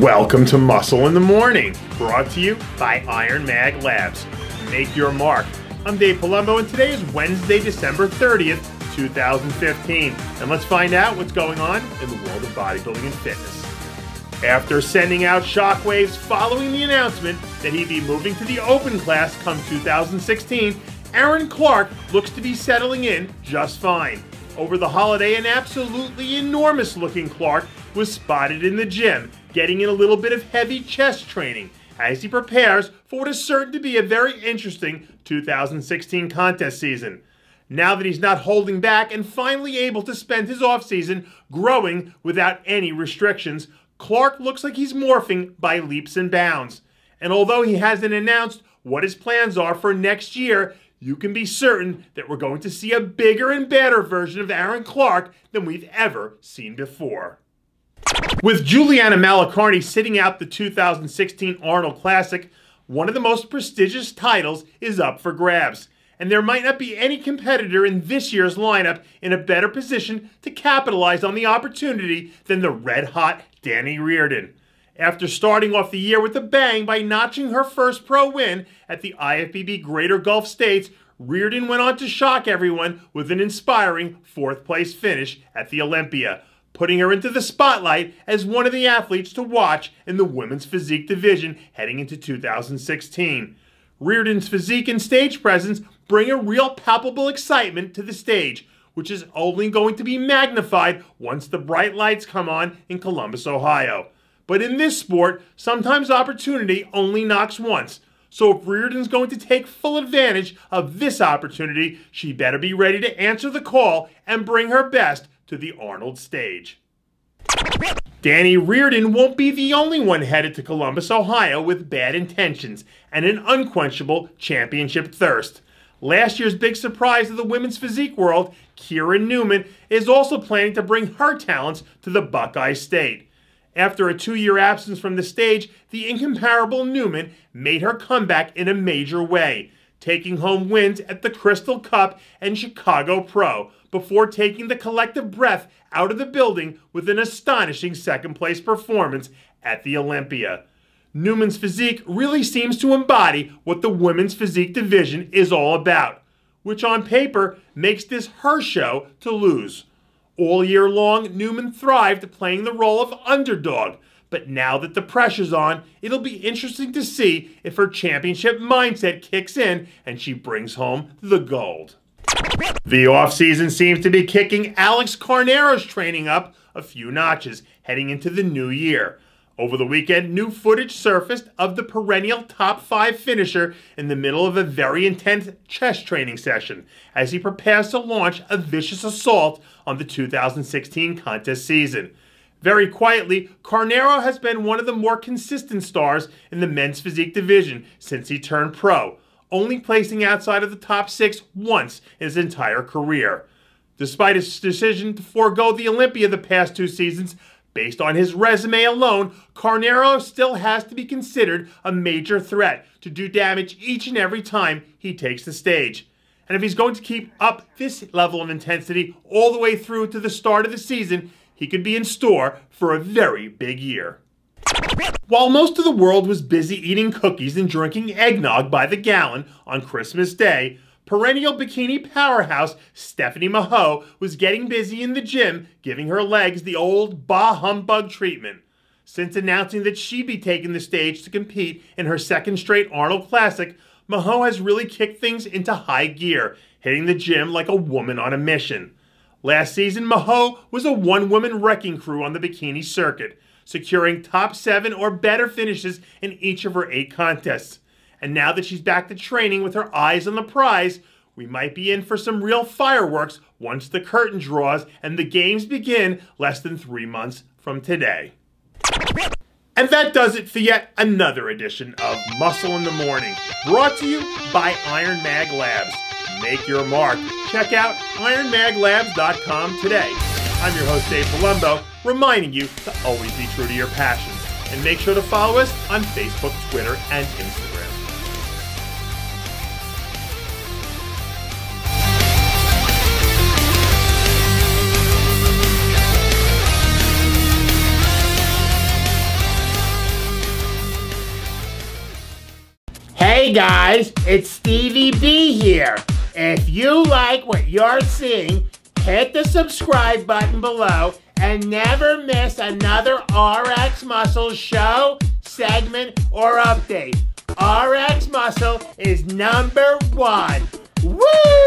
Welcome to Muscle in the Morning, brought to you by IronMag Labs. Make your mark. I'm Dave Palumbo, and today is Wednesday, December 30th, 2015. And let's find out what's going on in the world of bodybuilding and fitness. After sending out shockwaves following the announcement that he'd be moving to the open class come 2016, Erin looks to be settling in just fine. Over the holiday, an absolutely enormous-looking Clark was spotted in the gym, getting in a little bit of heavy chest training as he prepares for what is certain to be a very interesting 2016 contest season. Now that he's not holding back and finally able to spend his offseason growing without any restrictions, Clark looks like he's morphing by leaps and bounds. And although he hasn't announced what his plans are for next year, you can be certain that we're going to see a bigger and better version of Aaron Clark than we've ever seen before. With Juliana Malacarne sitting out the 2016 Arnold Classic, one of the most prestigious titles is up for grabs, and there might not be any competitor in this year's lineup in a better position to capitalize on the opportunity than the red-hot Dani Reardon. After starting off the year with a bang by notching her first pro win at the IFBB Greater Gulf States, Reardon went on to shock everyone with an inspiring fourth-place finish at the Olympia, putting her into the spotlight as one of the athletes to watch in the women's physique division heading into 2016. Reardon's physique and stage presence bring a real palpable excitement to the stage, which is only going to be magnified once the bright lights come on in Columbus, Ohio. But in this sport, sometimes opportunity only knocks once. So if Reardon's going to take full advantage of this opportunity, she better be ready to answer the call and bring her best to the Arnold stage. Dani Reardon won't be the only one headed to Columbus, Ohio with bad intentions and an unquenchable championship thirst. Last year's big surprise of the women's physique world, Kieran Newman, is also planning to bring her talents to the Buckeye State. After a 2-year absence from the stage, the incomparable Newman made her comeback in a major way, taking home wins at the Crystal Cup and Chicago Pro, before taking the collective breath out of the building with an astonishing second-place performance at the Olympia. Newman's physique really seems to embody what the women's physique division is all about, which on paper makes this her show to lose. All year long, Newman thrived playing the role of underdog, but now that the pressure's on, it'll be interesting to see if her championship mindset kicks in and she brings home the gold. The offseason seems to be kicking Alex Carneiro's training up a few notches heading into the new year. Over the weekend, new footage surfaced of the perennial top 5 finisher in the middle of a very intense chest training session as he prepares to launch a vicious assault on the 2016 contest season. Very quietly, Carneiro has been one of the more consistent stars in the men's physique division since he turned pro, only placing outside of the top 6 once in his entire career. Despite his decision to forego the Olympia the past 2 seasons, based on his resume alone, Carneiro still has to be considered a major threat to do damage each and every time he takes the stage. And if he's going to keep up this level of intensity all the way through to the start of the season, he could be in store for a very big year. While most of the world was busy eating cookies and drinking eggnog by the gallon on Christmas Day, perennial bikini powerhouse Stephanie Mahoe was getting busy in the gym, giving her legs the old bah humbug treatment. Since announcing that she'd be taking the stage to compete in her second straight Arnold Classic, Mahoe has really kicked things into high gear, hitting the gym like a woman on a mission. Last season, Mahoe was a one-woman wrecking crew on the bikini circuit, securing top 7 or better finishes in each of her 8 contests. And now that she's back to training with her eyes on the prize, we might be in for some real fireworks once the curtain draws and the games begin less than 3 months from today. And that does it for yet another edition of Muscle in the Morning, brought to you by IronMag Labs. Make your mark. Check out IronMagLabs.com today. I'm your host, Dave Palumbo, reminding you to always be true to your passions. And make sure to follow us on Facebook, Twitter, and Instagram. Hey guys, it's Stevie B here. If you like what you're seeing, hit the subscribe button below and never miss another RX Muscle show, segment, or update. RX Muscle is #1. Woo!